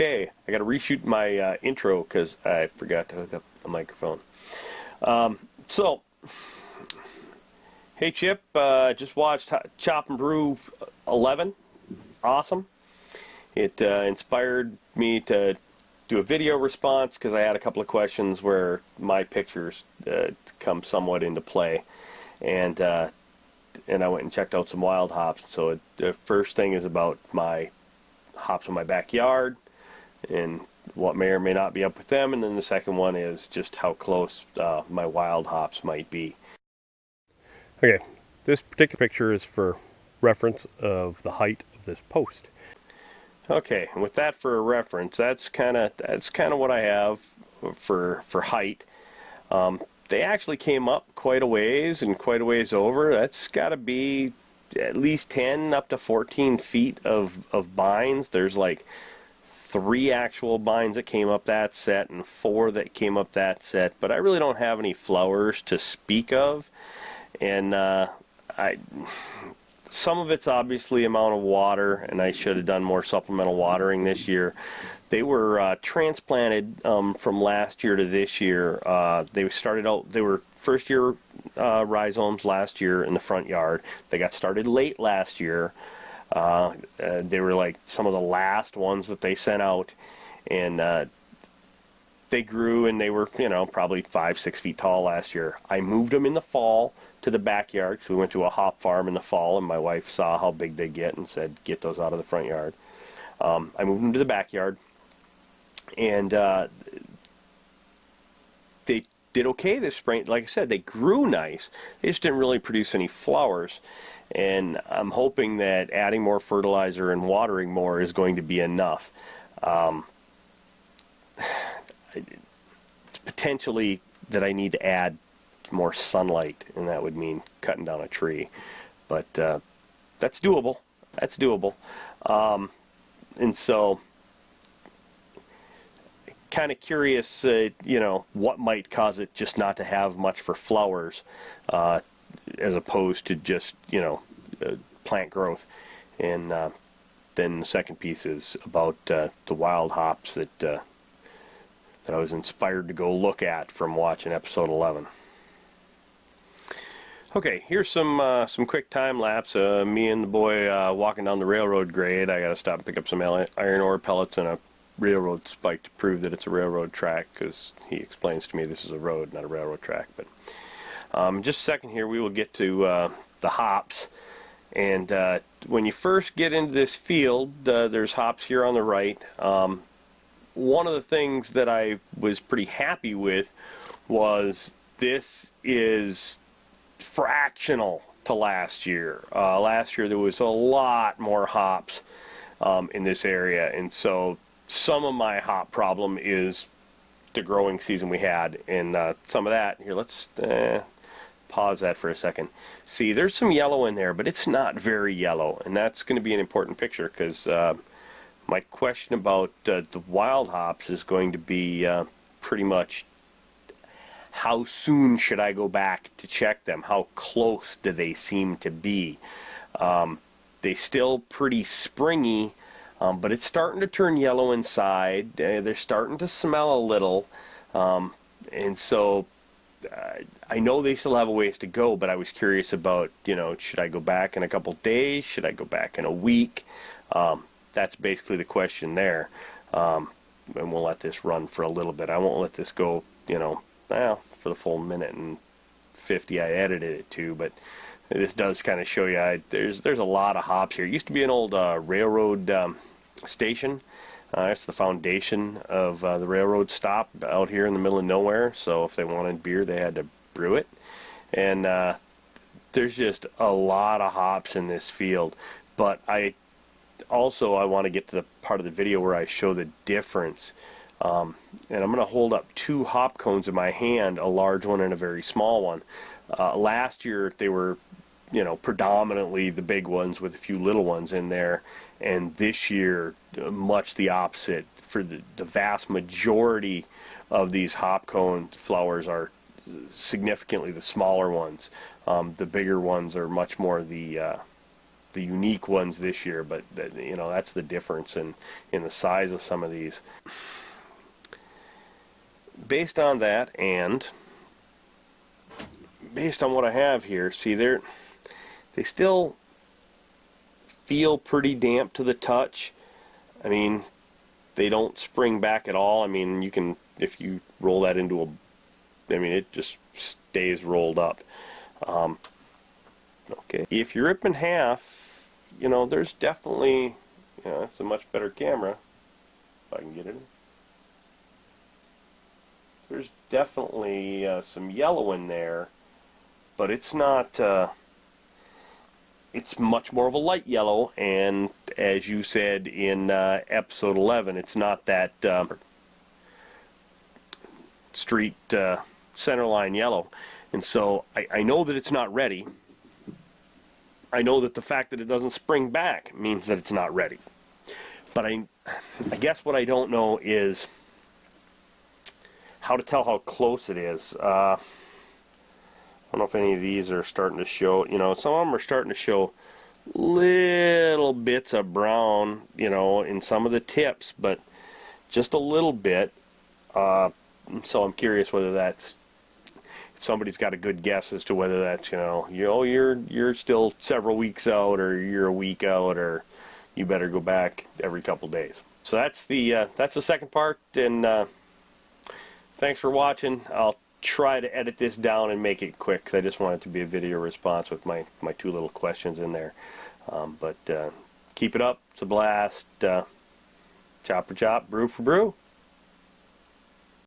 Okay, I got to reshoot my intro because I forgot to hook up a microphone. Hey Chip, just watched Chop and Brew 11. Awesome. It inspired me to do a video response because I had a couple of questions where my pictures come somewhat into play, and I went and checked out some wild hops. So the first thing is about my hops in my backyard and what may or may not be up with them, and then the second one is just how close my wild hops might be. Okay, this particular picture is for reference of the height of this post. Okay, and with that for a reference, that's kind of what I have for height. They actually came up quite a ways and quite a ways over. That's got to be at least 10 up to 14 feet of bines. There's like 3 actual bines that came up that set and 4 that came up that set, but I really don't have any flowers to speak of, and some of it's obviously amount of water, and I should have done more supplemental watering this year. They were transplanted from last year to this year. They started out, they were first year rhizomes last year in the front yard. They got started late last year. They were like some of the last ones that they sent out, and they grew, and they were, you know, probably 5-6 feet tall last year. I moved them in the fall to the backyard because we went to a hop farm in the fall, and my wife saw how big they get and said, get those out of the front yard. I moved them to the backyard, and they did okay this spring. Like I said, they grew nice. They just didn't really produce any flowers, and I'm hoping that adding more fertilizer and watering more is going to be enough. It's potentially that I need to add more sunlight, and that would mean cutting down a tree, but that's doable. That's doable. And so, kind of curious, you know, what might cause it just not to have much for flowers, as opposed to just, you know, plant growth. And then the second piece is about the wild hops that I was inspired to go look at from watching episode 11. Okay, here's some quick time lapse. Me and the boy walking down the railroad grade. I got to stop and pick up some iron ore pellets and a railroad spike to prove that it's a railroad track, because he explains to me this is a road, not a railroad track. But just a second here, we will get to the hops. And when you first get into this field, there's hops here on the right. One of the things that I was pretty happy with was this is fractional to last year. Last year there was a lot more hops in this area, and so some of my hop problem is the growing season we had, and some of that here, let's pause that for a second. See, there's some yellow in there, but it's not very yellow, and that's going to be an important picture, because my question about the wild hops is going to be pretty much how soon should I go back to check them? How close do they seem to be? They still pretty springy, but it's starting to turn yellow inside. They're starting to smell a little, and so I know they still have a ways to go, but I was curious about, you know, should I go back in a couple days? Should I go back in a week? That's basically the question there. And we'll let this run for a little bit. I won't let this go, you know, well, for the full minute and 50 I edited it to, but this does kind of show you there's a lot of hops here. It used to be an old railroad station. It's the foundation of the railroad stop out here in the middle of nowhere, so if they wanted beer they had to brew it. And there's just a lot of hops in this field, but I want to get to the part of the video where I show the difference. And I'm going to hold up 2 hop cones in my hand, a large one and a very small one. Last year they were, you know, predominantly the big ones with a few little ones in there, and this year much the opposite. For the vast majority of these hop cone flowers are significantly the smaller ones. The bigger ones are much more the the unique ones this year, but you know, that's the difference in the size of some of these. Based on that, and based on what I have here, see, they still feel pretty damp to the touch. I mean, they don't spring back at all. I mean, you can, if you roll that into a, I mean, it just stays rolled up. Okay, if you rip in half, you know, there's definitely, you know, it's a much better camera, if I can get it in. There's definitely some yellow in there, but it's not, it's much more of a light yellow, and as you said in episode 11, it's not that street centerline yellow. And so I know that it's not ready. I know that the fact that it doesn't spring back means that it's not ready. But I guess what I don't know is how to tell how close it is. I don't know if any of these are starting to show, you know, some of them are starting to show little bits of brown, you know, in some of the tips, but just a little bit. So I'm curious whether that's, if somebody's got a good guess as to whether that's, you know, you're still several weeks out, or you're a week out, or you better go back every couple days. So that's the second part, and thanks for watching. I'll try to edit this down and make it quick, because I just want it to be a video response with my two little questions in there. But keep it up. It's a blast. Chop for chop, brew for brew.